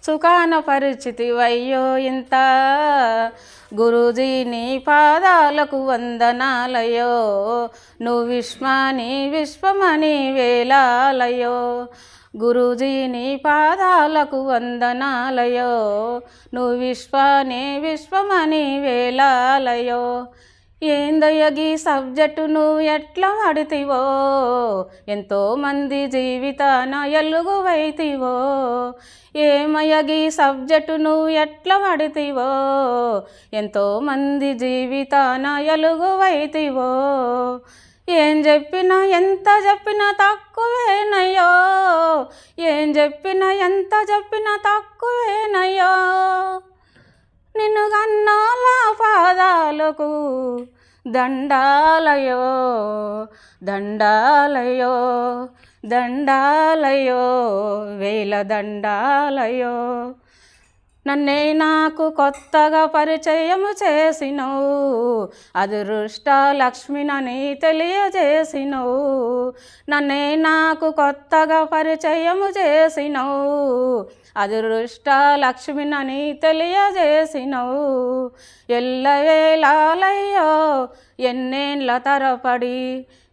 సుఖాన పరిచితివయ్యో ఇంత. గురూజీ నీ పాదాలకు వందనాలయో, నువ్వు విశ్వాని విశ్వమని వేలాలయో. గురూజీ నీ పాదాలకు వందనాలయో, నువ్వు విశ్వాని విశ్వమని వేలాలయో. ఏందయ్యగీ సబ్జెక్టు నువ్వు ఎట్లా వాడితివో, ఎంతోమంది జీవితాన ఎలుగువైతివో. ఏమయ్యగీ సబ్జెక్టు నువ్వు ఎట్లా వాడితివో, ఎంతోమంది జీవితాన ఎలుగువైతివో. ఏం చెప్పినా ఎంత చెప్పినా తక్కువేనయ్యో, ఏం చెప్పినా ఎంత చెప్పినా తక్కువేనయ్యో. నిన్ను కన్నోల పాదాలకు దండాలయో, దండాలయో, దండాలయో, వేల దండాలయో. నన్నే నాకు కొత్తగా పరిచయము చేసినవు, అదృష్ట లక్ష్మినని తెలియజేసినవు. నన్నే నాకు కొత్తగా పరిచయము చేసినవు, అదృష్ట లక్ష్మినని తెలియజేసినవు. ఎల్లవేళలయ్యో ఎన్నేండ్ల తరపడి,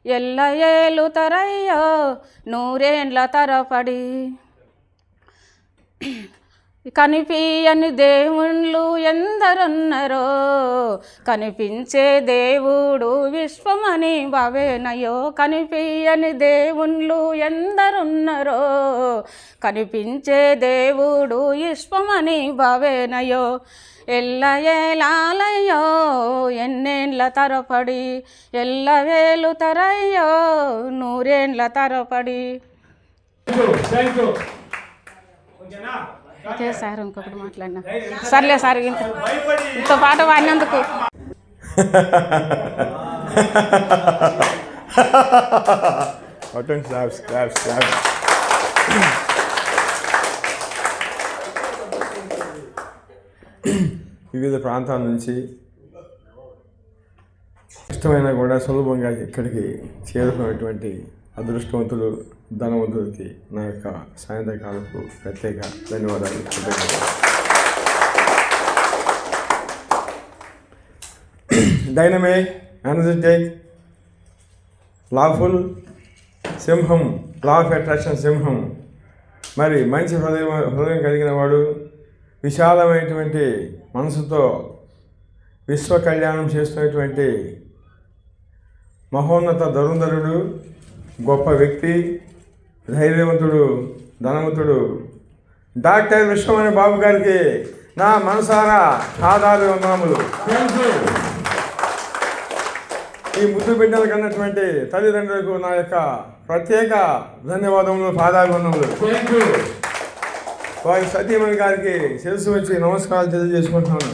ఎల్లయేలు తరయ్యో నూరేండ్ల తరపడి. కనిపించని దేవుళ్ళు ఎందరున్నారో, కనిపించే దేవుడు విశ్వమని భవేనయో. కనిపించని దేవుళ్ళు ఎందరున్నారో, కనిపించే దేవుడు విశ్వమని భవేనయో. ఎల్లయేలాలయ్యో ఎన్నేండ్ల తరపడి, ఎల్లవేలు తరయ్యో నూరేండ్ల తరపడి. ఓకే సార్, ఇంకొకటి మాట్లాడినా సర్లే సార్. ఇంత పాట వాడినందుకు వివిధ ప్రాంతాల నుంచి ఇష్టమైనా కూడా సులభంగా ఇక్కడికి చేరుకున్నటువంటి అదృష్టవంతులు ధనవంతులకి నా యొక్క సాయంత్రకాలకు ప్రత్యేక ధన్యవాదాలు. డైనమిక్, ఎనర్జెటిక్, లాఫుల్ సింహం, లా ఆఫ్ అట్రాక్షన్ సింహం. మరి మంచి హృదయం కలిగిన వాడు, విశాలమైనటువంటి మనసుతో విశ్వ కళ్యాణం చేస్తున్నటువంటి మహోన్నత ధరుంధరుడు, గొప్ప వ్యక్తి, ధైర్యవంతుడు, ధనవంతుడు డాక్టర్ విశ్వమణి బాబు గారికి నా మనసారా ఆధార వందనములు. ఈ ముద్దు బిడ్డలకు అన్నటువంటి తల్లిదండ్రులకు నా యొక్క ప్రత్యేక ధన్యవాదములు, పాదాభివందనములు. వారి సతీమణి గారికి శిరస్సు వచ్చి నమస్కారాలు తెలియజేసుకుంటున్నాను.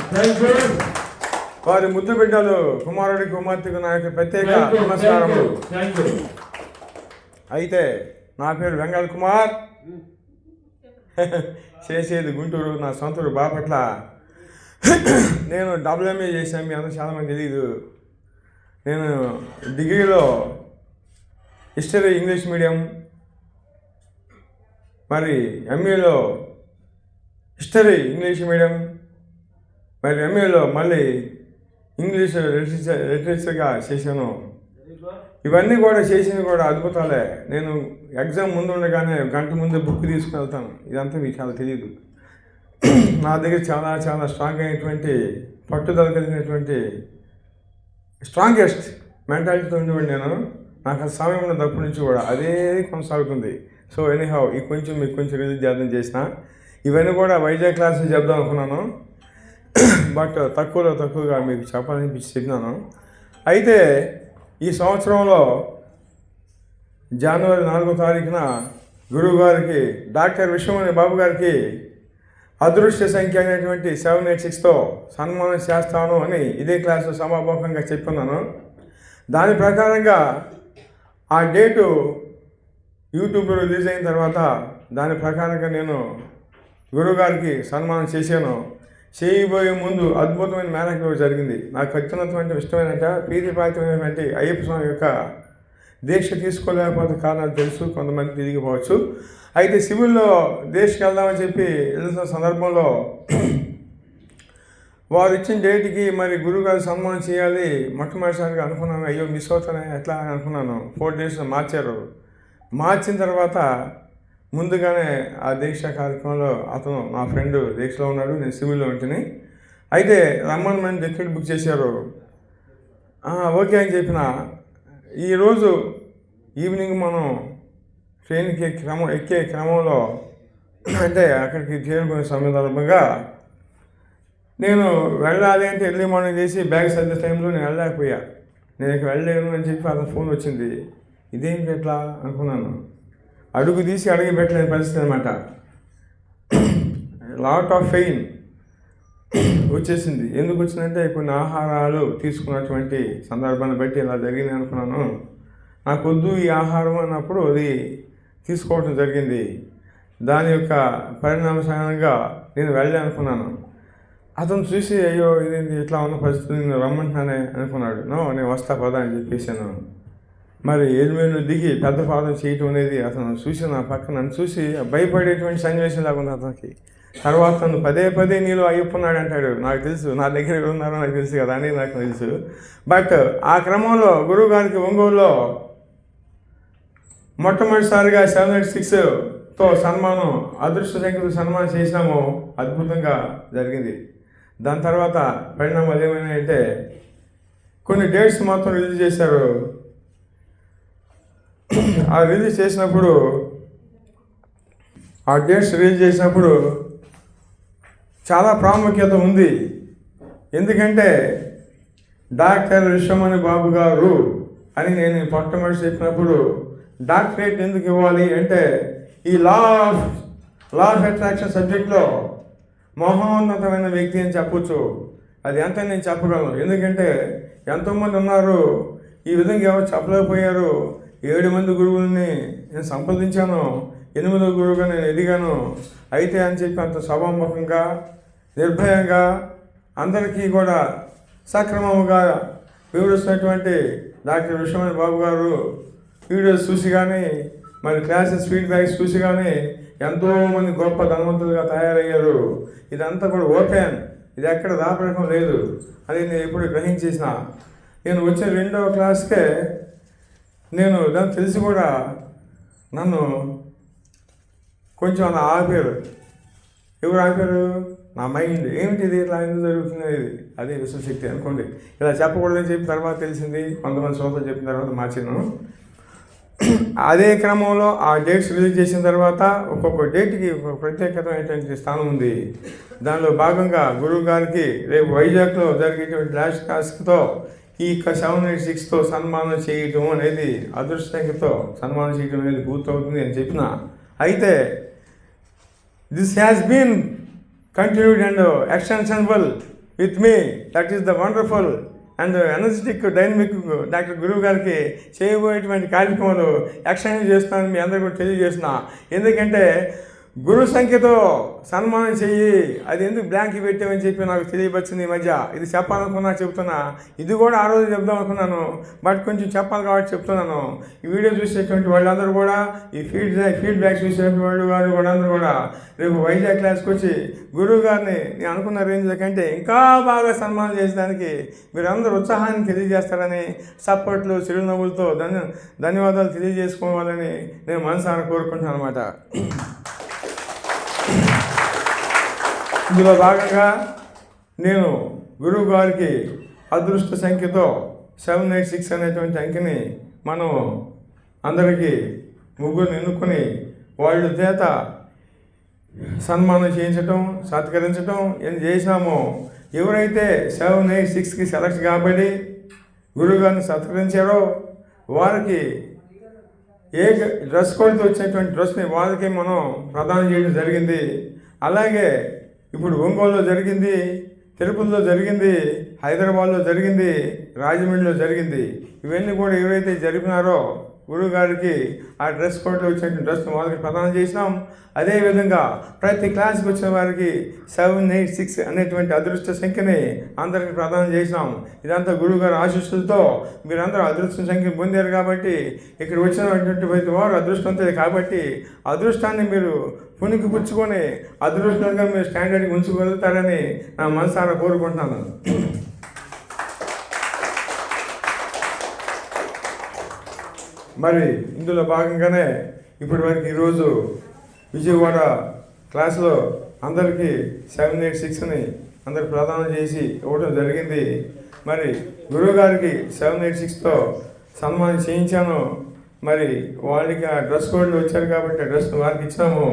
వారి ముద్దు బిడ్డలు కుమారుడి కుమార్తెకు నా యొక్క ప్రత్యేక నమస్కారములు. అయితే నా పేరు వెంగళ కుమార్, చేసేది గుంటూరు, నా సొంతూరు బాపట్ల. నేను డబ్ల్యూఎంఏ చేశాను, మీ అందరూ చాలామంది తెలియదు. నేను డిగ్రీలో హిస్టరీ ఇంగ్లీష్ మీడియం, మరి ఎంఏలో హిస్టరీ ఇంగ్లీష్ మీడియం, మరి ఎంఏలో మళ్ళీ ఇంగ్లీష్ లిటరేచర్గా చేశాను. ఇవన్నీ కూడా చేసినవి కూడా అద్భుతాలే. నేను ఎగ్జామ్ ముందు ఉండగానే గంట ముందే బుక్ తీసుకుని వెళ్తాను. ఇదంతా మీకు చాలా తెలియదు. నా దగ్గర చాలా చాలా స్ట్రాంగ్ అయినటువంటి, పట్టుదల కలిగినటువంటి, స్ట్రాంగెస్ట్ మెంటాలిటీతో ఉండేవాడు నేను. నాకు ఆ సమయం ఉన్న తప్పు నుంచి కూడా అదే కొనసాగుతుంది. సో ఎనీహౌ ఈ కొంచెం మీకు కొంచెం రిలీజ్ చేద్దాం చేసిన. ఇవన్నీ కూడా వైజాగ్ క్లాసులు చెప్దాం అనుకున్నాను, బట్ తక్కువగా మీకు చెప్పాలనిపించి చెప్పినాను. అయితే ఈ సంవత్సరంలో జనవరి 4వ తారీఖున గురువు గారికి, డాక్టర్ విశ్వమణి బాబు గారికి అదృష్ట సంఖ్య అనేటువంటి 786తో సన్మానం చేస్తాను అని ఇదే క్లాసులో సమాపకంగా చెప్పున్నాను. దాని ప్రకారంగా ఆ డేటు యూట్యూబ్లో రిలీజ్ అయిన తర్వాత దాని ప్రకారంగా నేను గురువుగారికి సన్మానం చేశాను. చేయబోయే ముందు అద్భుతమైన మేనకు జరిగింది. నాకు అత్యున్నతమైన ఇష్టమైన ప్రీతిపాత్రమైనటువంటి అయ్యప్ప స్వామి యొక్క దీక్ష తీసుకోలేకపోతే కారణాలు తెలుసు, కొంతమంది తిరిగిపోవచ్చు. అయితే సివిల్లో దేశకి వెళ్దామని చెప్పి వెళ్తున్న సందర్భంలో వారు ఇచ్చిన డేట్కి మరి గురువుగారు సన్మానం చేయాలి. మొట్టమొదటిసారిగా అనుకున్నాను, అయ్యో మిస్ అవుతానే ఎట్లా అని అనుకున్నాను. 4 days మార్చారు. మార్చిన తర్వాత ముందుగానే ఆ దీక్ష కార్యక్రమంలో అతను నా ఫ్రెండ్ దీక్షలో ఉన్నాడు, నేను సివిల్లో ఉంటుని. అయితే రమ్మని టికెట్ బుక్ చేశారు. ఓకే అని చెప్పిన. ఈరోజు ఈవినింగ్ మనం ట్రైన్కి ఎక్కే క్రమంలో అంటే అక్కడికి చేరుకునే సందర్భంగా నేను వెళ్ళాలి అంటే ఎర్లీ మార్నింగ్ చేసి బ్యాగ్ సర్దే టైంలో నేను వెళ్ళలేకపోయా. నేను ఇక్కడ వెళ్ళలేను అని చెప్పి అతను ఫోన్ వచ్చింది. ఇదేంటి ఎట్లా అనుకున్నాను. అడుగు తీసి అడిగి పెట్టలేని పరిస్థితి అనమాట. లాట్ ఆఫ్ పెయిన్ వచ్చేసింది. ఎందుకు వచ్చిందంటే కొన్ని ఆహారాలు తీసుకున్నటువంటి సందర్భాన్ని బట్టి ఇలా జరిగింది అనుకున్నాను. నాకు వద్దు ఈ ఆహారం అన్నప్పుడు అది తీసుకోవడం జరిగింది. దాని యొక్క పరిణామసారంగా నేను వెళ్ళి అనుకున్నాను. అతను చూసి అయ్యో ఇదేంటి ఇట్లా ఉన్న పరిస్థితి నేను రమ్మంటున్నానే అనుకున్నాడు. నేను వస్తా పదా అని చెప్పేసాను. మరి ఏడుమేలు దిగి పెద్ద పాదం చేయటం అనేది అతను చూసి నా పక్కన నన్ను చూసి భయపడేటువంటి సన్నివేశం లాగుంది అతనికి. తర్వాత నన్ను పదే నీలో అయ్యప్పున్నాడు అంటాడు. నాకు తెలుసు, నా దగ్గర ఉన్నారో నాకు తెలుసు కదా అని నాకు తెలుసు. బట్ ఆ క్రమంలో గురువు గారికి ఒంగోలులో మొట్టమొదటిసారిగా 786తో సన్మానం, అదృష్ట సంఖ్యతో సన్మానం చేసినాము. అద్భుతంగా జరిగింది. దాని తర్వాత పరిణామాలు ఏమైనాయంటే కొన్ని డేట్స్ మాత్రం రిలీజ్ చేశారు. ఆ రిలీజ్ చేసినప్పుడు ఆ డేట్స్ రిలీజ్ చేసినప్పుడు చాలా ప్రాముఖ్యత ఉంది. ఎందుకంటే డాక్టర్ విశ్వమణి బాబు గారు అని నేను మొట్టమొదటి చెప్పినప్పుడు డాక్టరేట్ ఎందుకు ఇవ్వాలి అంటే ఈ లా ఆఫ్ అట్రాక్షన్ సబ్జెక్ట్లో మహోన్నతమైన వ్యక్తి అని చెప్పొచ్చు. అది ఎంత నేను చెప్పగలను. ఎందుకంటే ఎంతోమంది ఉన్నారు, ఈ విధంగా ఎవరు చెప్పలేకపోయారు. 7 మంది గురువుల్ని నేను సంప్రదించాను, 8వ గురువుగా నేను ఎదిగాను. అయితే అని చెప్పి అంత సభాముఖంగా నిర్భయంగా అందరికీ కూడా సక్రమంగా వివరిస్తున్నటువంటి డాక్టర్ విశ్వమణి బాబు గారు వీడియోస్ చూసి కానీ మరి క్లాసెస్ ఫీడ్బ్యాక్స్ చూసి కానీ ఎంతోమంది గొప్ప ధనవంతులుగా తయారయ్యారు. ఇదంతా కూడా ఓపెన్, ఇది ఎక్కడ దాపడటం లేదు అని నేను ఎప్పుడు గ్రహించేసిన. నేను వచ్చిన 2వ క్లాస్కే నేను దాన్ని తెలిసి కూడా నన్ను కొంచెం అలా ఆపారు. ఎవరు ఆపారు? నా మైండ్. ఏమిటిది ఇట్లా ఎందుకు జరుగుతుంది? ఇది అదే విశ్వశక్తి అనుకోండి. ఇలా చెప్పకూడదని చెప్పిన తర్వాత తెలిసింది, కొంతమంది శ్రోతలు చెప్పిన తర్వాత మార్చాను. అదే క్రమంలో ఆ డేట్స్ రిలీజ్ చేసిన తర్వాత ఒక్కొక్క డేట్కి ఒక ప్రత్యేకమైనటువంటి స్థానం ఉంది. దానిలో భాగంగా గురువు గారికి రేపు వైజాగ్లో జరిగేటువంటి లాస్ట్ క్లాస్తో ఈ 786తో సన్మానం చేయటం అనేది, అదృష్ట సంఖ్యతో సన్మానం చేయటం అనేది పూర్తవుతుంది అని చెప్పిన. అయితే this has been continued and extensionable with me. That is the wonderful and energetic dynamic doctor గురువు గారికి చేయబోయేటువంటి కార్యక్రమాలు ఎక్స్టెండ్ చేస్తున్నానని మీ అందరూ కూడా తెలియజేస్తున్నా. ఎందుకంటే గురు సంఖ్యతో సన్మానం చెయ్యి, అది ఎందుకు బ్లాంక్ పెట్టామని చెప్పి నాకు తెలియవచ్చింది ఈ మధ్య. ఇది చెప్పాలనుకున్నా చెప్తున్నా. ఇది కూడా ఆ రోజు చెప్దాం అనుకున్నాను, బట్ కొంచెం చెప్పాలి కాబట్టి చెప్తున్నాను. ఈ వీడియో చూసేటువంటి వాళ్ళందరూ కూడా, ఈ ఫీడ్బ్యాక్ చూసేటువంటి వాళ్ళు వాళ్ళందరూ కూడా రేపు వైజాగ్ క్లాస్కి వచ్చి గురువు గారిని నేను అనుకున్న రేంజ్ల కంటే ఇంకా బాగా సన్మానం చేసేదానికి మీరందరూ ఉత్సాహాన్ని తెలియజేస్తారని, సపోర్ట్లు చిరునవ్వులతో ధన్యవాదాలు తెలియజేసుకోవాలని నేను మనసారా కోరుకుంటున్నాను అనమాట. ఇందులో భాగంగా నేను గురువు గారికి అదృష్ట సంఖ్యతో 786 అనేటువంటి అంకెని మనం అందరికీ ముగ్గురిని ఎన్నుకొని వాళ్ళ చేత సన్మానం చేయించటం, సత్కరించటం ఏం చేసినామో, ఎవరైతే 786కి సెలెక్ట్ కాబట్టి గురువుగారిని సత్కరించారో వారికి ఏ డ్రెస్ కోడ్తో వచ్చేటువంటి డ్రెస్ని వాళ్ళకి మనం ప్రదానం చేయడం జరిగింది. అలాగే ఇప్పుడు ఒంగోలులో జరిగింది, తిరుపతిలో జరిగింది, హైదరాబాద్లో జరిగింది, రాజమండ్రిలో జరిగింది. ఇవన్నీ కూడా ఎవరైతే జరిపినారో గురువు గారికి ఆ డ్రెస్ కోడ్లో వచ్చిన డ్రెస్ వాళ్ళకి ప్రదానం చేసినాం. అదేవిధంగా ప్రతి క్లాస్కి వచ్చిన వారికి 786 అనేటువంటి అదృష్ట సంఖ్యని అందరికి ప్రదానం చేసినాం. ఇదంతా గురువు గారి ఆశీస్సులతో మీరందరూ అదృష్ట సంఖ్యను పొందారు కాబట్టి ఇక్కడ వచ్చినటువంటి ప్రతి వారు అదృష్టవంతులే కాబట్టి అదృష్టాన్ని మీరు పుణికి పుచ్చుకొని అదృష్టంగా మీరు స్టాండర్డ్కి ఉంచుకోగలుగుతారని నా మనసారా కోరుకుంటున్నాను. మరి ఇందులో భాగంగానే ఇప్పటి వరకు ఈరోజు విజయవాడ క్లాసులో అందరికీ 786ని అందరికి ప్రదానం చేసి ఇవ్వడం జరిగింది. మరి గురువుగారికి 786తో సన్మానం చేయించాను. మరి వాళ్ళకి ఆ డ్రెస్ కోడ్లు వచ్చారు కాబట్టి ఆ డ్రెస్ వారికి ఇచ్చాము.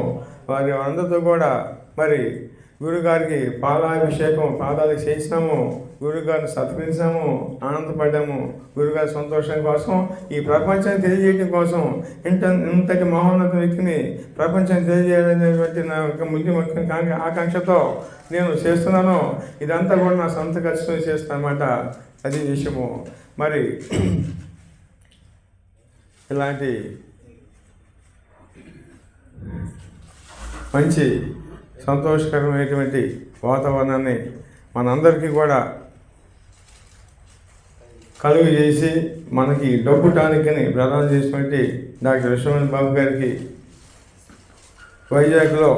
వారి అందరితో కూడా మరి గురుగారికి పాలాభిషేకం పాదాలకు చేయించినాము. గురుగారిని సత్కరించాము, ఆనందపడ్డాము. గురుగారి సంతోషం కోసం, ఈ ప్రపంచాన్ని తెలియజేయడం కోసం ఇంతటి మహోన్నత వ్యక్తిని ప్రపంచాన్ని తెలియజేయాలనేటువంటి నా యొక్క ముఖ్య ఆకాంక్షతో నేను చేస్తున్నాను. ఇదంతా కూడా నా సొంత ఖర్చుతో చేస్తాను అన్నమాట. అది విషయము. మరి ఇలాంటి మంచి సంతోషకరమైనటువంటి వాతావరణాన్ని మనందరికీ కూడా కలుగు చేసి మనకి డబ్బు టానిక్ని ప్రదానం చేసినటువంటి డాక్టర్ విశ్వనాథ్ బాబు గారికి వైజాగ్లో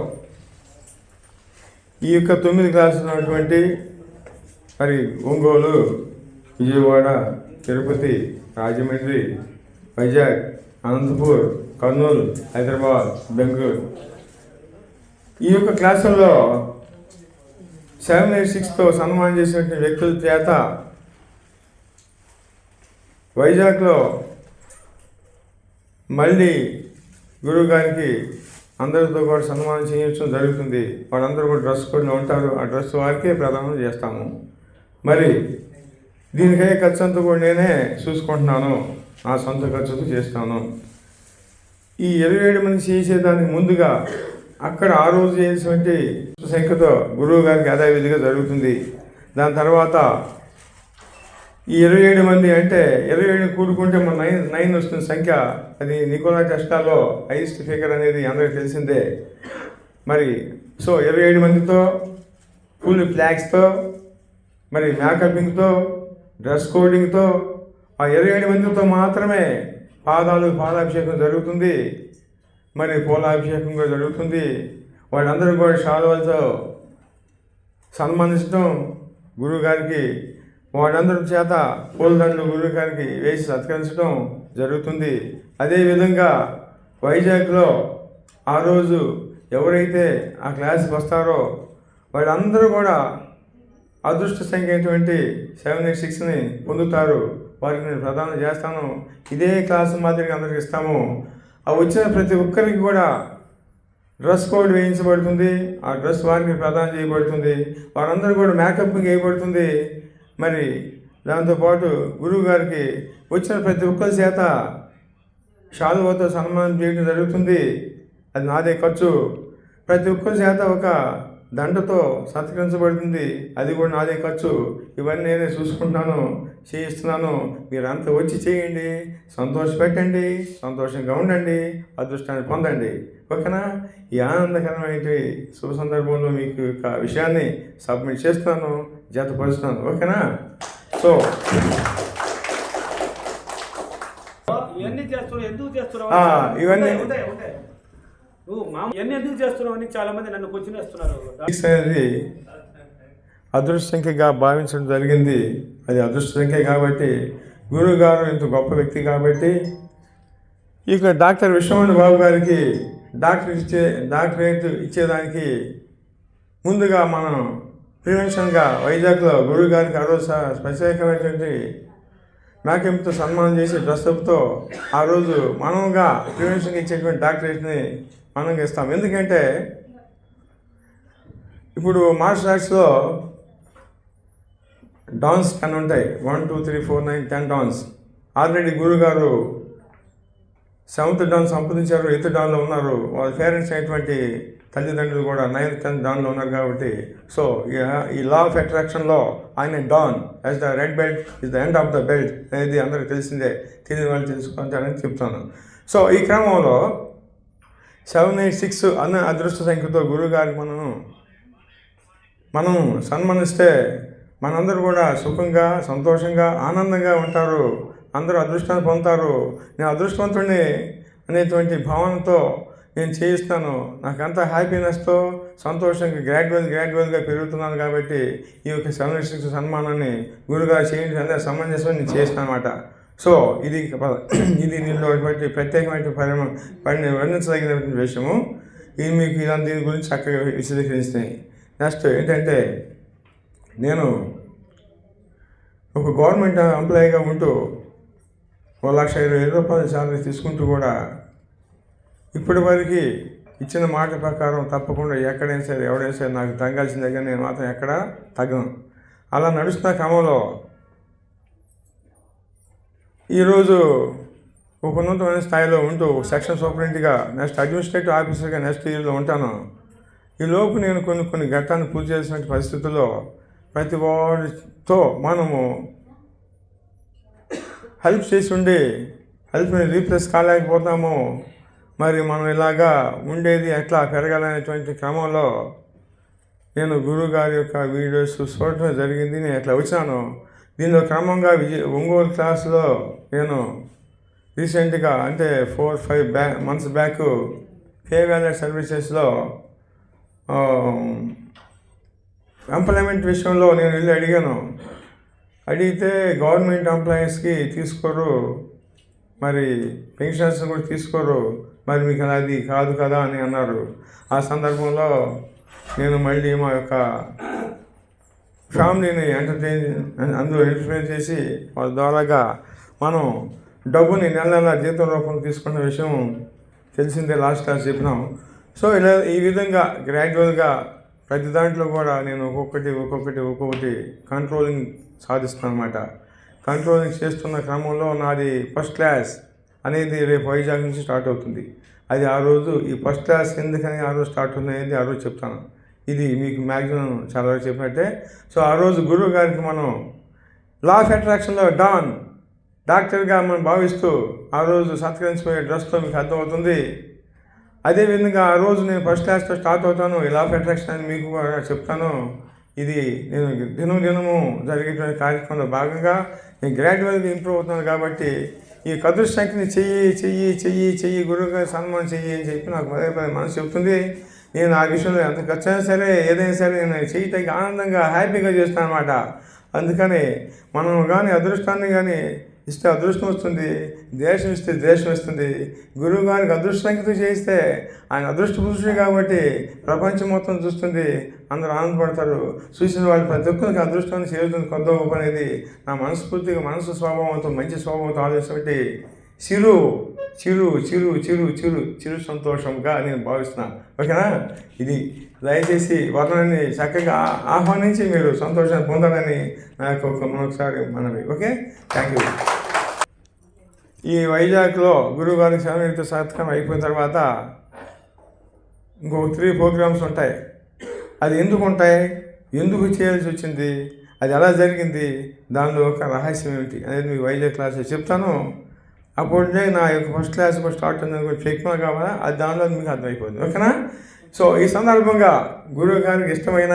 ఈ యొక్క 9 క్లాసులు ఉన్నటువంటి మరి ఒంగోలు, విజయవాడ, తిరుపతి, రాజమండ్రి, వైజాగ్, అనంతపూర్, కర్నూలు, హైదరాబాద్, బెంగళూరు ఈ యొక్క క్లాసుల్లో 786తో సన్మానం చేసినటువంటి వ్యక్తుల చేత వైజాగ్లో మళ్ళీ గురువుగారికి అందరితో కూడా సన్మానం చేయించడం జరుగుతుంది. వాళ్ళందరూ కూడా డ్రెస్ కోడ్లో ఉంటారు. ఆ డ్రెస్ వారికే ప్రదానం చేస్తాము. మరి దీనికయ్యే ఖర్చు అంతా కూడా నేనే చూసుకుంటున్నాను. నా సొంత ఖర్చుతో చేస్తాను. ఈ 27 మంది చేసేదానికి ముందుగా అక్కడ ఆ రోజు చేసినటువంటి సంఖ్యతో గురువు గారికి యథావిధిగా జరుగుతుంది. దాని తర్వాత ఈ 27 మంది అంటే 27 కూడుకుంటే మన 9 వస్తుంది సంఖ్య. అది నికోలా టెస్టాలో హైయెస్ట్ ఫిగర్ అనేది అందరికీ తెలిసిందే. మరి సో 27 మందితో ఫుల్ ఫ్లాగ్స్తో మరి మేకపింగ్తో డ్రెస్ కోడింగ్తో ఆ 27 మందితో మాత్రమే పాదాభిషేకం జరుగుతుంది. మరి పూలాభిషేకం కూడా జరుగుతుంది. వాళ్ళందరూ కూడా శాలువాలతో సన్మానించడం గురువుగారికి, వాళ్ళందరి చేత పూలదండలు గురువుగారికి వేసి సత్కరించడం జరుగుతుంది. అదేవిధంగా వైజాగ్లో ఆ రోజు ఎవరైతే ఆ క్లాస్కి వస్తారో వాళ్ళందరూ కూడా అదృష్ట సంఖ్య అయినటువంటి 786ని పొందుతారు. వారికి నేను ప్రదానం చేస్తాను. ఇదే క్లాసు మాదిరిగా అందరికి ఇస్తాము. ఆ వచ్చిన ప్రతి ఒక్కరికి కూడా డ్రెస్ కోడ్ వేయించబడుతుంది. ఆ డ్రెస్ వారికి ప్రదానం చేయబడుతుంది. వారందరూ కూడా మేకప్ వేయబడుతుంది. మరి దాంతోపాటు గురువు గారికి వచ్చిన ప్రతి ఒక్కరి చేత శాలువాతో సన్మానం చేయడం జరుగుతుంది. అది నాదే ఖర్చు. ప్రతి ఒక్కరి చేత ఒక దండతో సత్కరించబడుతుంది. అది కూడా నాదే ఖర్చు. ఇవన్నీ నేనే చూసుకుంటున్నాను, చేయిస్తున్నాను. మీరంతా వచ్చి చేయండి, సంతోషపెట్టండి, సంతోషంగా ఉండండి, అదృష్టాన్ని పొందండి. ఓకేనా? ఈ ఆనందకరమైన శుభ సందర్భంలో మీకు ఒక విషయాన్ని సబ్మిట్ చేస్తున్నాను, జతపరుస్తున్నాను. ఓకేనా? సో ఇవన్నీ చేస్తున్నావు, ఎందుకు చేస్తున్నావు? ఇవన్నీ ఎందుకు చేస్తున్నావు అని చాలా మంది నన్ను క్వశ్చన్ వేస్తున్నారు. అనేది అదృష్ట సంఖ్యగా భావించడం జరిగింది. అది అదృష్ట సంఖ్య కాబట్టి గురువు గారు ఇంత గొప్ప వ్యక్తి కాబట్టి ఇక డాక్టర్ విశ్వనాథ్ బాబు గారికి డాక్టరేట్ ఇచ్చేదానికి ముందుగా మనం ప్రివెన్షన్గా వైజాగ్లో గురువు గారికి ఆ రోజు ప్రత్యేకమైనటువంటి మేకప్తో సన్మానం చేసి డ్రెస్అప్తో ఆ రోజు మనంగా ప్రివెన్షన్గా ఇచ్చేటువంటి డాక్టరేట్ని మనం ఇస్తాం. ఎందుకంటే ఇప్పుడు మార్షల్ ఆర్ట్స్లో డాన్స్ 10 ఉంటాయి. 1 2 3 4 9 10 డాన్స్. ఆల్రెడీ గురుగారు 7th డాన్ సంపాదించారు, 8th డాన్లో ఉన్నారు. వాళ్ళ పేరెంట్స్ అయినటువంటి తల్లిదండ్రులు కూడా 9th 10th డాన్లో ఉన్నారు కాబట్టి సో ఈ లా ఆఫ్ అట్రాక్షన్లో ఆయన don as the red belt is the end of the belt అనేది అందరికీ తెలిసిందే, తెలియని వాళ్ళు తెలుసుకుంటారని చెప్తాను. సో ఈ క్రమంలో 786 అన్న అదృష్ట సంఖ్యతో గురువుగారికి మనం సన్మానిస్తే మనందరూ కూడా సుఖంగా, సంతోషంగా, ఆనందంగా ఉంటారు, అందరూ అదృష్టాన్ని పొందుతారు. నేను అదృష్టవంతుడిని అనేటువంటి భావనతో నేను చేయిస్తాను. నాకంతా హ్యాపీనెస్తో సంతోషంగా గ్రాడ్యువల్గా పెరుగుతున్నాను కాబట్టి ఈ యొక్క 786 సన్మానాన్ని గురుగారు చేయించడానికి సమంజసం నేను చేస్తాను అన్నమాట. సో ఇది దీనిలో ప్రత్యేకమైన వర్ణించదగినటువంటి విషయము. ఇది మీకు దీని గురించి చక్కగా విశదీకరిస్తాయి. నెక్స్ట్ ఏంటంటే, నేను ఒక గవర్నమెంట్ ఎంప్లాయీగా ఉంటూ 1,20,000 రూపాయల శాలరీ తీసుకుంటూ కూడా ఇప్పటి వరకు ఇచ్చిన మాట ప్రకారం తప్పకుండా ఎక్కడైనా సరే ఎవడైనా సరే నాకు తగ్గాల్సిందే కానీ నేను మాత్రం ఎక్కడా తగ్గను. అలా నడుస్తున్న క్రమంలో ఈరోజు ఒక ఉన్నతమైన స్థాయిలో ఉంటూ సెక్షన్ సూపరింటెండెంట్గా, నెక్స్ట్ అడ్మినిస్ట్రేటివ్ ఆఫీసర్గా నెక్స్ట్ ఇయర్లో ఉంటాను. ఈ లోపు నేను కొన్ని ఘట్టాన్ని పూర్తి చేసిన పరిస్థితుల్లో ప్రతి వాడితో మనము హెల్ప్ చేసి ఉండి హెల్ప్ని రీప్లేస్ కాలేకపోతాము. మరి మనం ఇలాగా ఉండేది ఎట్లా పెరగాలనేటువంటి క్రమంలో నేను గురువుగారి యొక్క వీడియోస్ చూడటం జరిగింది. నేను ఎట్లా వచ్చాను దీనిలో క్రమంగా ఒంగోలు క్లాసులో నేను రీసెంట్గా అంటే 4-5 months బ్యాక్ పే వాలెట్ సర్వీసెస్లో ఎంప్లాయ్మెంట్ విషయంలో నేను వెళ్ళి అడిగితే గవర్నమెంట్ ఎంప్లాయీస్కి తీసుకోరు, మరి పెన్షన్స్ కూడా తీసుకోరు, మరి మీకు అది కాదు కదా అని అన్నారు. ఆ సందర్భంలో నేను మళ్ళీ మా యొక్క ఫ్యామిలీని అందులో ఎంటర్టైన్ చేసి వాళ్ళ ద్వారాగా మనం డబ్బుని నెల జీతం రూపంలో తీసుకున్న విషయం తెలిసిందే, లాస్ట్ క్లాస్ చెప్పినాం. సో ఇలా ఈ విధంగా గ్రాడ్యువల్గా ప్రతి దాంట్లో కూడా నేను ఒక్కొక్కటి కంట్రోలింగ్ సాధిస్తాను అన్నమాట. కంట్రోలింగ్ చేస్తున్న క్రమంలో నాది ఫస్ట్ క్లాస్ అనేది రేపు వైజాగ్ నుంచి స్టార్ట్ అవుతుంది. అది ఆ రోజు ఈ ఫస్ట్ క్లాస్ ఎందుకని ఆ రోజు స్టార్ట్ అవుతుంది అనేది ఆ రోజు చెప్తాను. ఇది మీకు మ్యాక్సిమం చాలా వరకు చెప్పినట్టే. సో ఆ రోజు గురువు గారికి మనం లా ఆఫ్ అట్రాక్షన్లో డాక్టర్గా మనం భావిస్తూ ఆ రోజు సత్కరించిపోయే డ్రెస్తో మీకు అర్థమవుతుంది. అదేవిధంగా ఆ రోజు నేను ఫస్ట్ క్లాస్తో స్టార్ట్ అవుతాను. ఈ లా ఆఫ్ అట్రాక్షన్ అని మీకు కూడా చెప్తాను. ఇది నేను దినము జరిగేటువంటి కార్యక్రమంలో భాగంగా నేను గ్రాడ్యువల్గా ఇంప్రూవ్ అవుతున్నాను కాబట్టి ఈ కదురు సంఖ్యని చెయ్యి గురువుగారు సన్మానం చెయ్యి అని చెప్పి నాకు పదే మనసు చెప్తుంది. నేను ఆ విషయంలో ఎంత ఖర్చు అయినా సరే ఏదైనా సరే నేను చేయటానికి ఆనందంగా హ్యాపీగా చేస్తాను అన్నమాట. అందుకని మనం కానీ అదృష్టాన్ని కానీ ఇస్తే అదృష్టం వస్తుంది, దేశం ఇస్తే దేశం వస్తుంది. గురువు గారికి అదృష్టంతో చేయిస్తే ఆయన అదృష్ట పురుషుడు కాబట్టి ప్రపంచం మొత్తం చూస్తుంది, అందరూ ఆనందపడతారు. చూసిన వాళ్ళు ప్రతి ఒక్కరికి అదృష్టాన్ని చేరుతుంది కొత్త గొప్ప అనేది నా మనస్ఫూర్తిగా మనసు స్వభావంతో మంచి స్వభావంతో ఆలోచించి చిరు సంతోషంగా నేను భావిస్తున్నాను. ఓకేనా? ఇది దయచేసి వర్ణాన్ని చక్కగా ఆహ్వానించి మీరు సంతోషాన్ని పొందాలని నాకు మరొకసారి మనవి. Okay, thank you. ఈ వైజాగ్లో గురువుగారికి శరణతో సత్కారం అయిపోయిన తర్వాత ఇంకో 3 ప్రోగ్రామ్స్ ఉంటాయి. అది ఎందుకు ఉంటాయి, ఎందుకు చేయాల్సి వచ్చింది, అది ఎలా జరిగింది, దానిలో ఒక రహస్యం ఏమిటి అనేది మీకు వైజాగ్ క్లాస్లో చెప్తాను. అప్పుడే నా యొక్క ఫస్ట్ క్లాస్ స్టార్ట్ అయింది చెక్కినా కావాలా అది దానిలో మీకు అర్థమైపోతుంది. ఓకేనా? సో ఈ సందర్భంగా గురువు గారికి ఇష్టమైన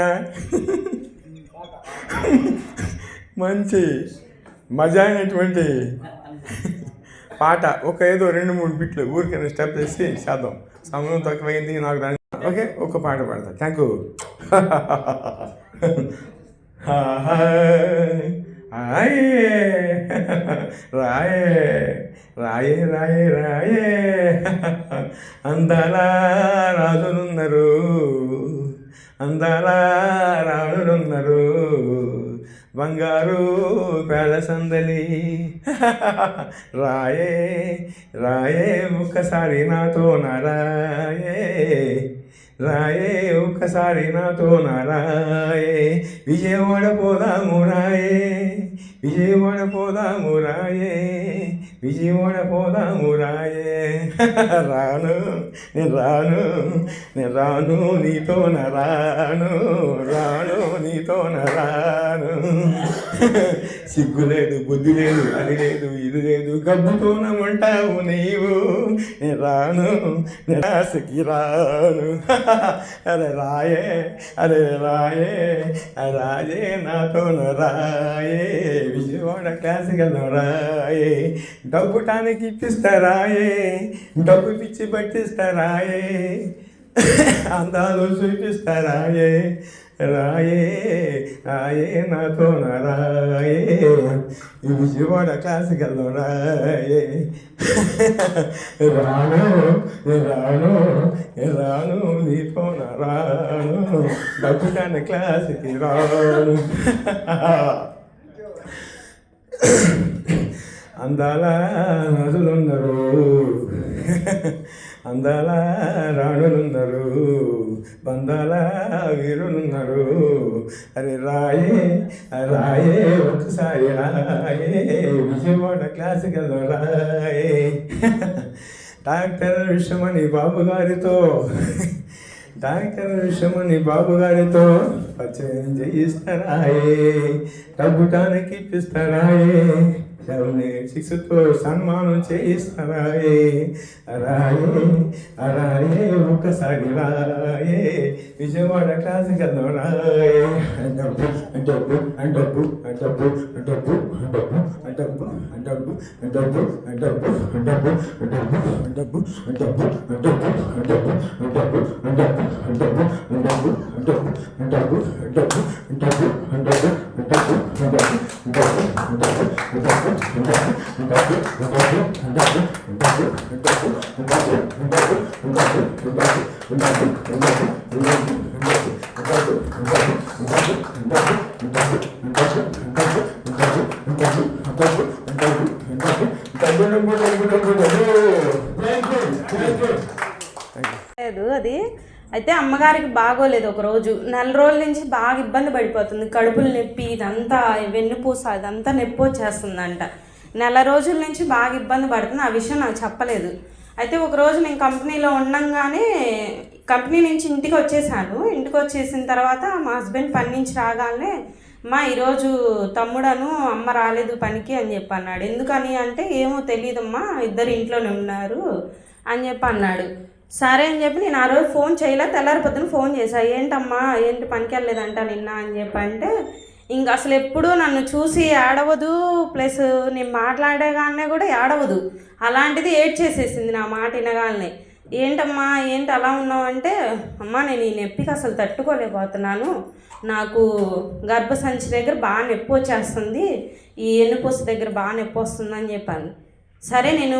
మంచి మజా అయినటువంటి పాట ఏదో 2-3 బిట్లు ఊరికైనా స్టెప్ వేసి చేద్దాం. సమయం తక్కువైంది నాకు దాని. ఓకే, ఒక పాట పాడతా. Thank you. రాయే అందాల రాజులున్నారు బంగారు పేద సందలి రాయే ఒక్కసారి నాతో రాయే రాయే ఒక్కసారి నాతో రాయే విజయవాడ పోదాము రాయే విజయవాడ పోదాము రాయే విజయవాడ పోదాము రాయే రాను నేను రాను నేను రాను నీతో రాను రాను నీతో రాను సిగ్గు లేదు బుద్ధి లేదు అది లేదు ఇది లేదు గబ్బుతోన ఉంటావు నీవు నేను రాను నేను ఆశకి రాను అరే రాయే అరే రాయే రాయే నాతో రాయే విజయవాడ క్లాసిక్ రాయే డబ్బుటానికి ఇప్పిస్తారాయే డబ్బు పిచ్చి పట్టిస్తారాయే అందాలు చూపిస్తారాయే రాయే రాయే నాతో రాయే విజయవాడ క్లాసిక్ రాయే రాను రాను రాను నీతో రాను డబ్బుటాన్ని క్లాసిక్ రాను అందాల నదులుందరు అందాల రాణులున్నారు బందాల వీరులున్నారు అరే రాయే రాయే ఒకసారి రాయే విజయవాడ క్లాసికల్ రాయే డాక్టర్ విషమని బాబు గారితో డాక్టర్ విషమని బాబు గారితో పరిచయం చేయిస్తారాయే డబ్బుటానికి ఇప్పిస్తారాయే 786తో సన్మానం చేయిస్తారాయే రాయే రాయే ఒకసారి రాయే విజయవాడ క్లాసికల్ రాయే డబ్బు డబ్బు డబ్బు డబ్బు డబ్బు డబ్బు డబ్బు డబ్బు డబ్బు డబ్బు డబ్బు అది అయితే అమ్మగారికి బాగోలేదు ఒకరోజు 4 రోజుల నుంచి బాగా ఇబ్బంది పడిపోతుంది కడుపులు నొప్పి ఇదంతా వెన్నుపూస ఇదంతా నొప్పి వచ్చేస్తుందంట 4 రోజుల నుంచి బాగా ఇబ్బంది పడుతుంది ఆ విషయం నాకు చెప్పలేదు అయితే ఒకరోజు నేను కంపెనీలో ఉండంగానే కంపెనీ నుంచి ఇంటికి వచ్చేసిన తర్వాత మా హస్బెండ్ పని నుంచి రాగానే ఈరోజు తమ్ముడను అమ్మ రాలేదు పనికి అని చెప్పి అన్నాడు ఎందుకని అంటే ఏమో తెలియదమ్మా ఇద్దరు ఇంట్లోనే ఉన్నారు అని చెప్పి అన్నాడు సరే అని చెప్పి నేను ఆ రోజు ఫోన్ చేయలే తెల్లారి పొద్దున ఫోన్ చేశా ఏంటమ్మా ఏంటి పనికి వెళ్ళలేదంట నిన్న అని చెప్పి అంటే ఇంకా అసలు ఎప్పుడూ నన్ను చూసి ఏడవదు ప్లస్ నేను మాట్లాడేగానే కూడా ఏడవదు అలాంటిది ఏడ్చేసేసింది నా మాట వినగానే ఏంటమ్మా ఏంటి అలా ఉన్నావు అంటే అమ్మ నేను ఈ నొప్పికి అసలు తట్టుకోలేకపోతున్నాను నాకు గర్భసంచి దగ్గర బాగా నొప్పి వచ్చేస్తుంది ఈ ఎన్నుపూస దగ్గర బాగా నొప్పి వస్తుందని చెప్పాను సరే నేను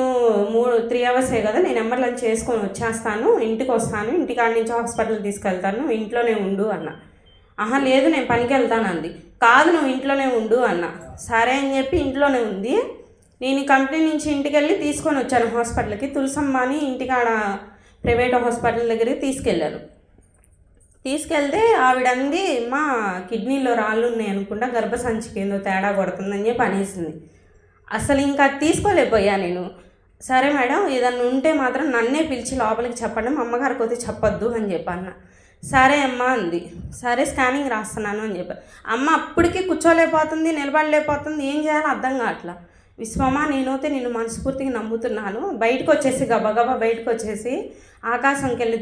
3 అవర్సే కదా నేను ఎమ్మర్లను చేసుకొని వచ్చేస్తాను ఇంటికి వస్తాను ఇంటికాడ నుంచి హాస్పిటల్ తీసుకెళ్తాను ఇంట్లోనే ఉండు అన్న లేదు నేను పనికి వెళ్తాను అంది కాదు నువ్వు ఇంట్లోనే ఉండు అన్న సరే అని చెప్పి ఇంట్లోనే ఉంది నేను కంపెనీ నుంచి ఇంటికి వెళ్ళి తీసుకొని వచ్చాను హాస్పిటల్కి తులసమ్మ అని ఇంటికాడ ప్రైవేట్ హాస్పిటల్ దగ్గరికి తీసుకెళ్తే ఆవిడంది మా కిడ్నీలో రాళ్ళు ఉన్నాయి అనుకుంటా గర్భసంచికి ఏందో తేడా కొడుతుందని చెప్పి అనేసింది అసలు ఇంకా తీసుకోలేకపోయా నేను సరే మేడం ఏదన్నా ఉంటే మాత్రం నన్నే పిలిచి లోపలికి చెప్పండి మా అమ్మగారికి అయితే చెప్పొద్దు అని చెప్పన్న సరే అమ్మ అంది సరే స్కానింగ్ రాస్తున్నాను అని చెప్పి అమ్మ అప్పటికి కూర్చోలేకపోతుంది నిలబడలేకపోతుంది ఏం చేయాలో అర్థం కావట్లా విశ్వమ్మ నేనైతే నిన్ను మనస్ఫూర్తిగా నమ్ముతున్నాను బయటకు వచ్చేసి గబగబా బయటకు వచ్చేసి ఆకాశంకి వెళ్ళి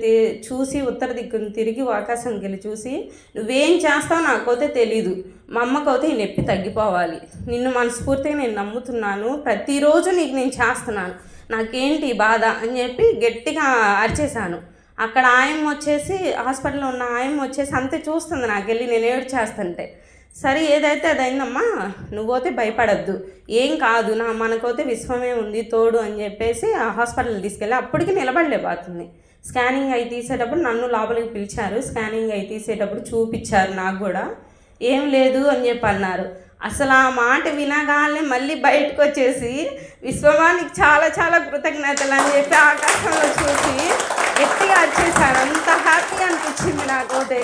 చూసి ఉత్తర దిక్కును తిరిగి ఆకాశంకి వెళ్ళి చూసి నువ్వేం చేస్తావు నాకైతే తెలీదు మా అమ్మకైతే ఈ నొప్పి తగ్గిపోవాలి నిన్ను మనస్ఫూర్తిగా నేను నమ్ముతున్నాను ప్రతిరోజు నీకు నేను చేస్తున్నాను నాకేంటి బాధ అని చెప్పి గట్టిగా అరిచేశాను అక్కడ ఆయమ్మ వచ్చేసి హాస్పిటల్లో ఉన్న ఆయమ్మ వచ్చేసి అంతే చూస్తుంది నాకు వెళ్ళి నేను ఏడ్చేస్తుంటే సరే ఏదైతే అదైందమ్మా నువ్వైతే భయపడద్దు ఏం కాదు మనకైతే విశ్వమే ఉంది తోడు అని చెప్పేసి ఆ హాస్పిటల్ తీసుకెళ్ళి అప్పటికి నిలబడలేకపోతుంది స్కానింగ్ అయి తీసేటప్పుడు నన్ను లోపలికి పిలిచారు స్కానింగ్ అయి తీసేటప్పుడు చూపించారు నాకు కూడా ఏం లేదు అని చెప్పి అన్నారు అసలు ఆ మాట వినగానే మళ్ళీ బయటకు వచ్చేసి విశ్వమానికి చాలా చాలా కృతజ్ఞతలు అని చెప్పి ఆకాశంలో చూసి గట్టిగా వచ్చేసాను. అంత హ్యాపీగా అనిపించింది నాకైతే.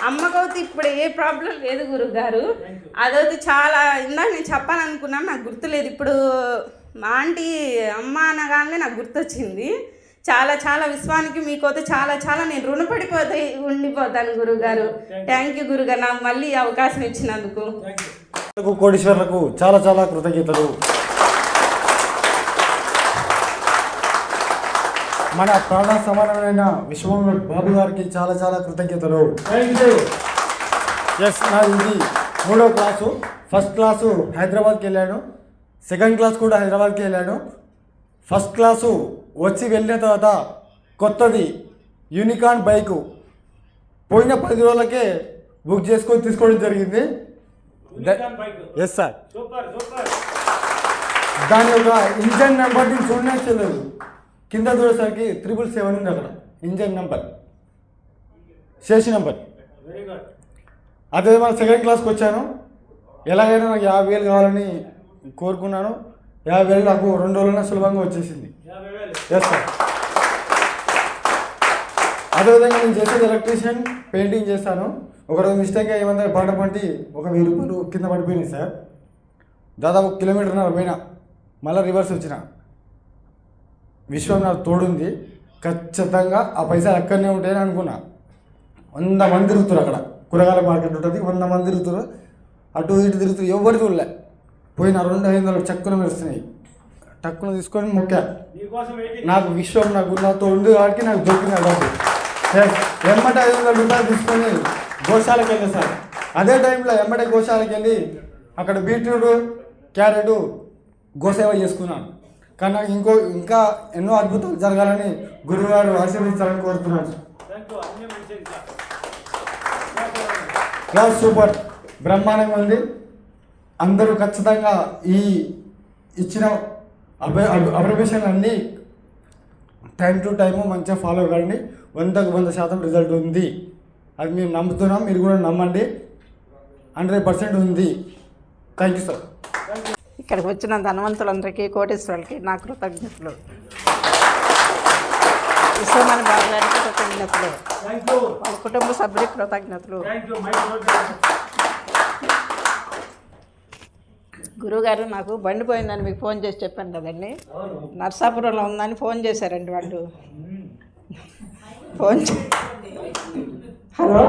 అమ్మకైతే ఇప్పుడు ఏ ప్రాబ్లం లేదు గురుగారు. అదైతే చాలా ఇందాక నేను చెప్పాలనుకున్నాను, నాకు గుర్తులేదు. ఇప్పుడు మా ఆంటీ అమ్మ అనగానే నాకు గుర్తొచ్చింది. చాలా చాలా విశ్వానికి మీకైతే చాలా చాలా నేను ఉండిపోతాను గురుగారు. థ్యాంక్ యూ గురుగారు, నాకు మళ్ళీ ఈ అవకాశం ఇచ్చినందుకు. కోటీశ్వర్లకు చాలా చాలా కృతజ్ఞతలు. మన ప్రాణ సమానమైన విశ్వంలో బాబు గారికి చాలా చాలా కృతజ్ఞతలు. ఎస్, నా ఇది 3వ క్లాసు. ఫస్ట్ క్లాసు హైదరాబాద్కి వెళ్ళాను, సెకండ్ క్లాస్ కూడా హైదరాబాద్కి వెళ్ళాను. ఫస్ట్ క్లాసు వచ్చి వెళ్ళిన తర్వాత కొత్తది యూనికార్న్ బైకు పోయిన 10 రోజులకే బుక్ చేసుకొని తీసుకోవడం జరిగింది. ఎస్ సార్, దాని యొక్క ఇంజన్ నెంబర్ నేను చూడలేదు. కింద చూడేసరికి 777 ఉంది అక్కడ ఇంజన్ నెంబర్, శేషి నెంబర్. అదే మన సెకండ్ క్లాస్కి వచ్చాను. ఎలాగైనా నాకు 50,000 కావాలని కోరుకున్నాను. 50,000 నాకు 2 రోజులైనా సులభంగా వచ్చేసింది. Yes sir. అదేవిధంగా నేను చేసేది ఎలక్ట్రీషియన్, పెయింటింగ్ చేస్తాను. ఒకరోజు మిస్టేక్గా ఏమంటే బాట పంటి ఒక 1000 రూపాయలు కింద పడిపోయినాయి సార్. దాదాపు 1.5 కిలోమీటర్ పోయినా, మళ్ళీ రివర్స్ వచ్చిన. విశ్వం నాకు తోడుంది. ఖచ్చితంగా ఆ పైసలు అక్కడనే ఉంటాయని అనుకున్నా. 100 మంది తిరుగుతారు అక్కడ, కూరగాయల మార్కెట్ ఉంటుంది, 100 మంది తిరుగుతారు. అటు ఇటు తిరుగుతారు, ఎవరు చూడలే. పోయిన 200 చక్కున మెరుస్తున్నాయి. టక్కున తీసుకొని మొక్కా. నాకు విశ్వం నాతో ఉంది కాబట్టి నాకు దొరికిన డబ్బు. ఎమ్మట 500 రూపాయలు తీసుకొని గోశాలకు వెళ్ళాను సార్. అదే టైంలో ఎమ్మటే గోశాలకు వెళ్ళి అక్కడ బీట్రూట్, క్యారెట్ గోసేవ చేసుకున్నాను. కానీ నాకు ఇంకా ఎన్నో అద్భుతాలు జరగాలని గురువుగారు ఆశీర్వదించాలని కోరుతున్నాను. క్లాస్ సూపర్, బ్రహ్మాండంగా ఉంది. అందరూ ఖచ్చితంగా ఈ ఇచ్చిన అబ్రివేషన్ అన్నీ టైం టు టైము మంచిగా ఫాలో కండి. 100కు 100% రిజల్ట్ ఉంది. అది మేము నమ్ముతున్నాం, మీరు కూడా నమ్మండి. 100% ఉంది. Thank you sir. ఇక్కడికి వచ్చిన ధనవంతులందరికీ, కోటీశ్వరులకి నా కృతజ్ఞతలు. విశ్వమణి బాబు గారికి కృతజ్ఞతలు, వాళ్ళ కుటుంబ సభ్యులకి కృతజ్ఞతలు. గురువుగారు నాకు బండి పోయిందని మీకు ఫోన్ చేసి చెప్పాను కదండి. నర్సాపురంలో ఉందని ఫోన్ చేశారండి వాళ్ళు. హలో,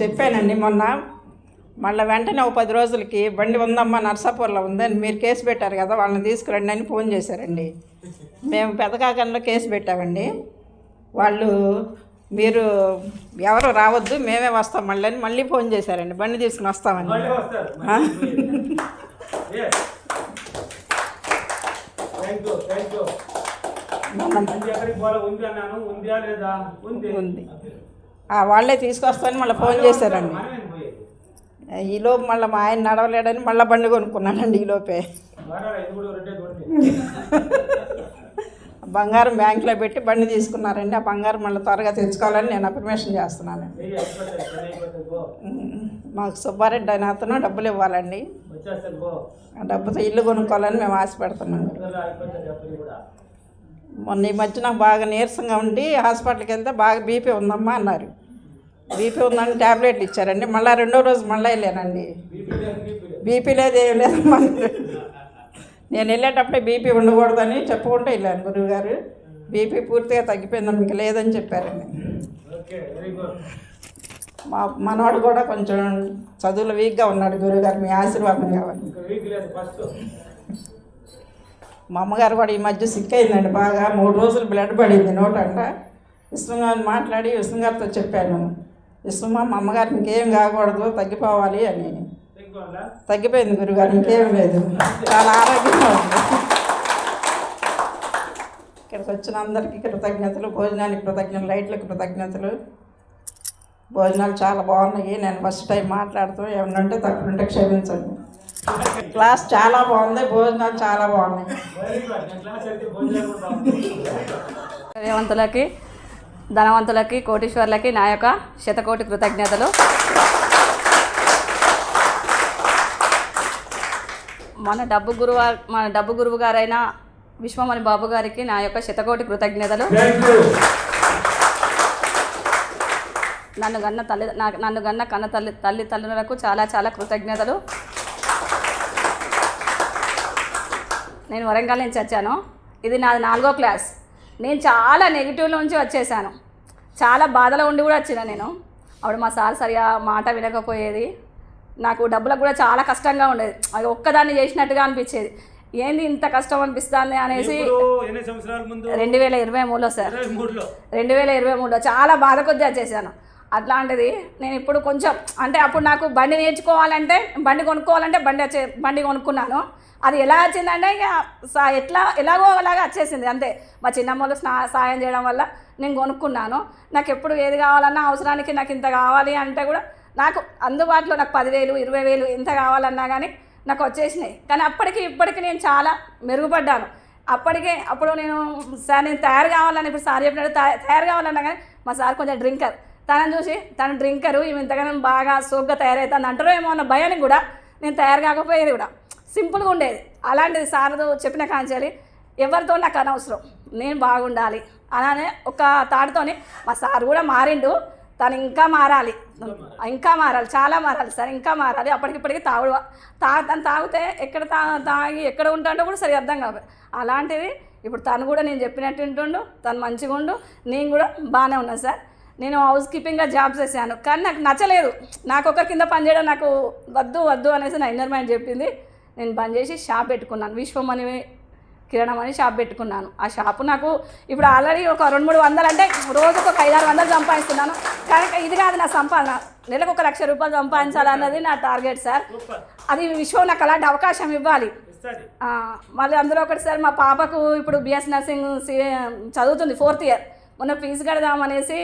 చెప్పానండి మొన్న. మళ్ళీ వెంటనే ఒక 10 రోజులకి బండి ఉందమ్మా నర్సాపూర్లో ఉందని మీరు కేసు పెట్టారు కదా, వాళ్ళని తీసుకురండి అని ఫోన్ చేశారండి. మేము పెదకాకంలో కేసు పెట్టామండి. వాళ్ళు మీరు ఎవరు రావద్దు, మేమే వస్తాం మళ్ళీ అని మళ్ళీ ఫోన్ చేశారండి. బండి తీసుకుని వస్తామని. ఉంది, వాళ్ళే తీసుకొస్తామని మళ్ళీ ఫోన్ చేశారండి. ఈలోపు మళ్ళీ మా ఆయన నడవలేడని మళ్ళీ బండి కొనుక్కున్నానండి. ఈలోపే బంగారం బ్యాంకులో పెట్టి బండి తీసుకున్నారండి. ఆ బంగారం మళ్ళీ త్వరగా తెచ్చుకోవాలని నేను అప్లికేషన్ చేస్తున్నాను. మాకు సుబ్బారెడ్డి అయిన అతను డబ్బులు ఇవ్వాలండి. ఆ డబ్బుతో ఇల్లు కొనుక్కోవాలని మేము ఆశపడుతున్నాం. మొన్న ఈ మధ్య నాకు బాగా నీరసంగా ఉండి హాస్పిటల్కి వెళ్తే బాగా బీపీ ఉందమ్మా అన్నారు. బీపీ ఉందని ట్యాబ్లెట్లు ఇచ్చారండి. మళ్ళీ 2వ రోజు మళ్ళీ వెళ్ళానండి. బీపీ లేదు, ఏం లేదమ్మా. నేను వెళ్ళేటప్పుడే బీపీ ఉండకూడదని చెప్పుకుంటూ వెళ్ళాను. గురువుగారు బీపీ పూర్తిగా తగ్గిపోయిందని మీకు లేదని చెప్పారండి. మా మనవాడు కూడా కొంచెం చదువులో వీక్గా ఉన్నాడు. గురువుగారు మీ ఆశీర్వాదం కావాలి. మా అమ్మగారు కూడా ఈ మధ్య సిక్ అయిందండి బాగా. 3 రోజులు బ్లడ్ పడింది నోటంట. విష్ణుగారిని మాట్లాడి విష్ణుగారితో చెప్పాను, విష్ణుమా మా అమ్మగారికి ఇంకేం కాకూడదు, తగ్గిపోవాలి అని. తగ్గిపోయింది గురుగారు, ఇంకేం లేదు, చాలా ఆరోగ్యంగా ఉంది. ఇక్కడికి వచ్చిన అందరికీ కృతజ్ఞతలు, భోజనానికి కృతజ్ఞతలు, లైట్లకు కృతజ్ఞతలు. భోజనాలు చాలా బాగున్నాయి. నేను ఫస్ట్ టైం మాట్లాడుతూ ఏమన్నా ఉంటే తప్పుంటే క్షమించండి. క్లాస్ చాలా బాగుంది, భోజనాలు చాలా బాగున్నాయి. ధనవంతులకి, ధనవంతులకి, కోటీశ్వర్లకి నా యొక్క శతకోటి కృతజ్ఞతలు. మన డబ్బు గురువు గారైన విశ్వమణి బాబు గారికి నా యొక్క శతకోటి కృతజ్ఞతలు. నన్ను గన్న కన్న తల్లిదండ్రులకు చాలా చాలా కృతజ్ఞతలు. నేను వరంగల్ నుంచి వచ్చాను. ఇది నాది 4వ క్లాస్. నేను చాలా నెగిటివ్ నుంచి వచ్చేసాను. చాలా బాధలో ఉండి కూడా వచ్చిన నేను. అప్పుడు మా సార్ సరిగా మాట వినకపోయేది. నాకు డబ్బులకు కూడా చాలా కష్టంగా ఉండేది. అది ఒక్కదాన్ని చేసినట్టుగా అనిపించేది. ఏంది ఇంత కష్టం అనిపిస్తుంది అనేసి 2023లో సార్, 2023లో చాలా బాధ కొద్దీ వచ్చేసాను. అట్లాంటిది నేను ఇప్పుడు కొంచెం అంటే అప్పుడు నాకు బండి నేర్చుకోవాలంటే బండి కొనుక్కున్నాను. అది ఎలా వచ్చిందంటే ఇక ఎలాగో అలాగా వచ్చేసింది అంతే. మా చిన్నమ్మలు సాయం చేయడం వల్ల నేను కొనుక్కున్నాను. నాకు ఎప్పుడు ఏది కావాలన్నా అవసరానికి నాకు ఇంత కావాలి అంటే కూడా నాకు అందుబాటులో నాకు 10,000 20,000 ఎంత కావాలన్నా కానీ నాకు వచ్చేసినాయి. కానీ ఇప్పటికి నేను చాలా మెరుగుపడ్డాను. అప్పుడు నేను తయారు కావాలని ఇప్పుడు సార్ చెప్పినట్టు తయారు కావాలన్నా కానీ మా సార్ కొంచెం డ్రింకర్. తనని చూసి తను డ్రింకరు ఈమె ఇంతగానో బాగా సోగ్గా తయారవుతుంది అంటారో ఏమో అన్న భయానికి కూడా నేను తయారు కాకపోయేది కూడా సింపుల్గా ఉండేది. అలాంటిది సార్ చెప్పిన కాంచాలి ఎవరితో నాకు అనవసరం, నేను బాగుండాలి అలానే ఒక తాడుతోని మా సార్ కూడా మారిండు. తను ఇంకా మారాలి, చాలా మారాలి సార్, ఇంకా మారాలి. అప్పటికిప్పటికి తను తాగితే తాగి ఎక్కడ ఉంటాడో కూడా సరి అర్థం కాదు. అలాంటిది ఇప్పుడు తను కూడా నేను చెప్పినట్టు వింటుండు, తను మంచిగా ఉండు, నేను కూడా బాగానే ఉన్నాను సార్. నేను హౌస్ కీపింగ్గా జాబ్ చేశాను కానీ నాకు నచ్చలేదు. నాకు ఒకరి కింద పనిచేయడం నాకు వద్దు అనేసి నా ఇన్నర్ మైండ్ చెప్పింది. నేను బంద్ చేసి షాప్ పెట్టుకున్నాను. విశ్వమణి కిరణం అని షాప్ పెట్టుకున్నాను. ఆ షాపు నాకు ఇప్పుడు ఆల్రెడీ ఒక 200-300 అంటే రోజుకు ఒక 500-600 సంపాదిస్తున్నాను. కానీ ఇది కాదు నా సంపాదన. నెలకు 1,00,000 రూపాయలు సంపాదించాలన్నది నా టార్గెట్ సార్. అది విశ్వం నాకు అలాంటి అవకాశం ఇవ్వాలి. మళ్ళీ అందులో ఒకటి సార్ మా పాపకు ఇప్పుడు బిఎస్ నర్సింగ్ చదువుతుంది 4th ఇయర్. మొన్న ఫీజు కడదామనేసి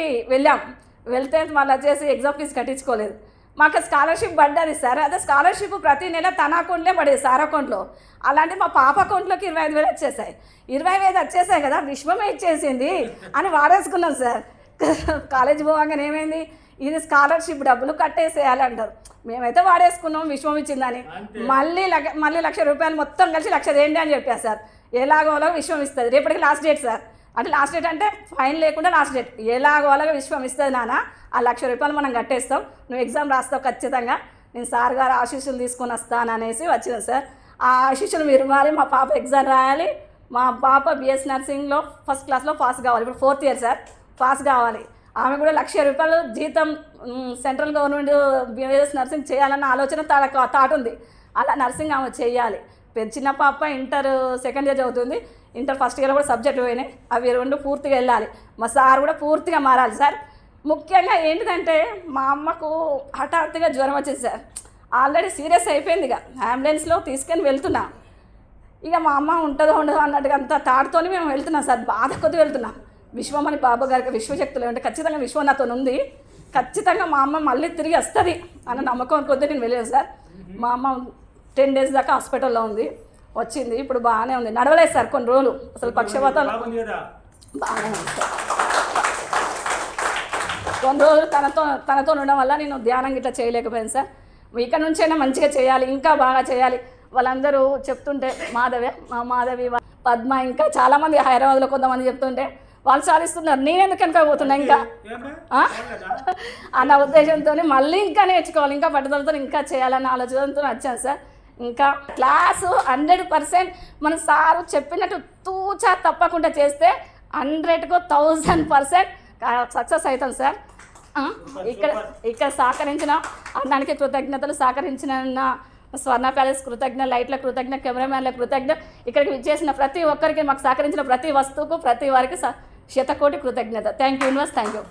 వెళ్తే మళ్ళీ వచ్చేసి ఎగ్జామ్ ఫీజు కట్టించుకోలేదు. మాకు స్కాలర్షిప్ పడ్డది సార్. అదే స్కాలర్షిప్ ప్రతి నెల తన అకౌంట్లే పడేది సార్ అకౌంట్లో. అలాంటి మా పాప అకౌంట్లోకి 25,000 వచ్చేసాయి. 25,000 వచ్చేసాయి కదా విశ్వమే ఇచ్చేసింది అని వాడేసుకున్నాం సార్. కాలేజీ పోగానే ఏమైంది, ఇది స్కాలర్షిప్ డబ్బులు కట్టేసేయాలంటారు. మేమైతే వాడేసుకున్నాం విశ్వం ఇచ్చిందని. మళ్ళీ 1,00,000 రూపాయలు మొత్తం కలిసి 1,00,000 ఏంటి అని చెప్పారు సార్. ఎలాగోలాగో విశ్వం ఇస్తుంది. రేపటికి లాస్ట్ డేట్ సార్. అంటే లాస్ట్ డేట్ అంటే ఫైన్ లేకుండా లాస్ట్ డేట్. ఎలాగోలాగా విశ్వం ఇస్తుంది నాన్న, ఆ 1,00,000 రూపాయలు మనం కట్టేస్తాం, నువ్వు ఎగ్జామ్ రాస్తావు ఖచ్చితంగా, నేను సార్ గారు ఆశీస్సులు తీసుకొని వస్తాను అనేసి వచ్చిన సార్. ఆ ఆశీస్సులు మీరు ఇవ్వాలి. మా పాప ఎగ్జామ్ రాయాలి. మా పాప బిఎస్ నర్సింగ్లో ఫస్ట్ క్లాస్లో పాస్ కావాలి. ఇప్పుడు 4th ఇయర్ సార్, పాస్ కావాలి. ఆమె కూడా 1,00,000 రూపాయలు జీతం సెంట్రల్ గవర్నమెంట్ బిఎస్ నర్సింగ్ చేయాలన్న ఆలోచన తాట ఉంది. అలా నర్సింగ్ ఆమె చేయాలి. చిన్న పాప ఇంటర్ 2nd ఇయర్ చదువుతుంది. ఇంటర్ 1st ఇయర్లో కూడా సబ్జెక్టు పోయినాయి. అవి 2 పూర్తిగా వెళ్ళాలి. మా సార్ కూడా పూర్తిగా మారాలి సార్. ముఖ్యంగా ఏంటిదంటే మా అమ్మకు హఠాత్తుగా జ్వరం వచ్చింది సార్. ఆల్రెడీ సీరియస్ అయిపోయింది. ఇక అంబులెన్స్లో తీసుకొని వెళ్తున్నా. ఇక మా అమ్మ ఉంటుందో ఉండదో అన్నట్టుగా అంత తాడుతోని మేము వెళ్తున్నాం సార్. బాధ కొద్ది వెళ్తున్నాం. విశ్వమణి బాబు గారికి విశ్వశక్తులు అంటే ఖచ్చితంగా విశ్వం నాతో ఉంది. ఖచ్చితంగా మా అమ్మ మళ్ళీ తిరిగి వస్తుంది అన్న నమ్మకం కొద్ది నేను వెళ్ళాను సార్. మా అమ్మ 10 days దాకా హాస్పిటల్లో ఉంది. వచ్చింది, ఇప్పుడు బాగానే ఉంది. నడవలేదు సార్ కొన్ని రోజులు, అసలు పక్షపాతం బాగానే ఉంది సార్. కొన్ని రోజులు తనతో ఉండడం వల్ల నేను ధ్యానం గిట్లా చేయలేకపోయాను సార్. ఇక్కడ నుంచైనా మంచిగా చేయాలి, ఇంకా బాగా చేయాలి. వాళ్ళందరూ చెప్తుంటే మాధవి పద్మ ఇంకా చాలామంది హైదరాబాద్లో కొంతమంది చెప్తుంటే వాళ్ళు సాధిస్తున్నారు. నేను ఎందుకు వెనక పోతున్నా ఇంకా అన్న ఉద్దేశంతో మళ్ళీ ఇంకా నేర్చుకోవాలి, ఇంకా పట్టుదలతో ఇంకా చేయాలన్న ఆలోచనతో వచ్చాను సార్. ఇంకా క్లాసు 100% మన సారు చెప్పినట్టు తూచా తప్పకుండా చేస్తే 100కు 1000% సక్సెస్ అవుతాం సార్. ఇక్కడ సహకరించిన దానికి కృతజ్ఞతలు. సహకరించిన స్వర్ణ ప్యాలెస్ కృతజ్ఞ, లైట్ల కృతజ్ఞ, కెమెరామ్యాన్ల కృతజ్ఞ, ఇక్కడికి విచ్చేసిన ప్రతి ఒక్కరికి, మాకు సహకరించిన ప్రతి వస్తువుకు, ప్రతి వారికి శతకోటి కృతజ్ఞత. Thank you universe, thank you.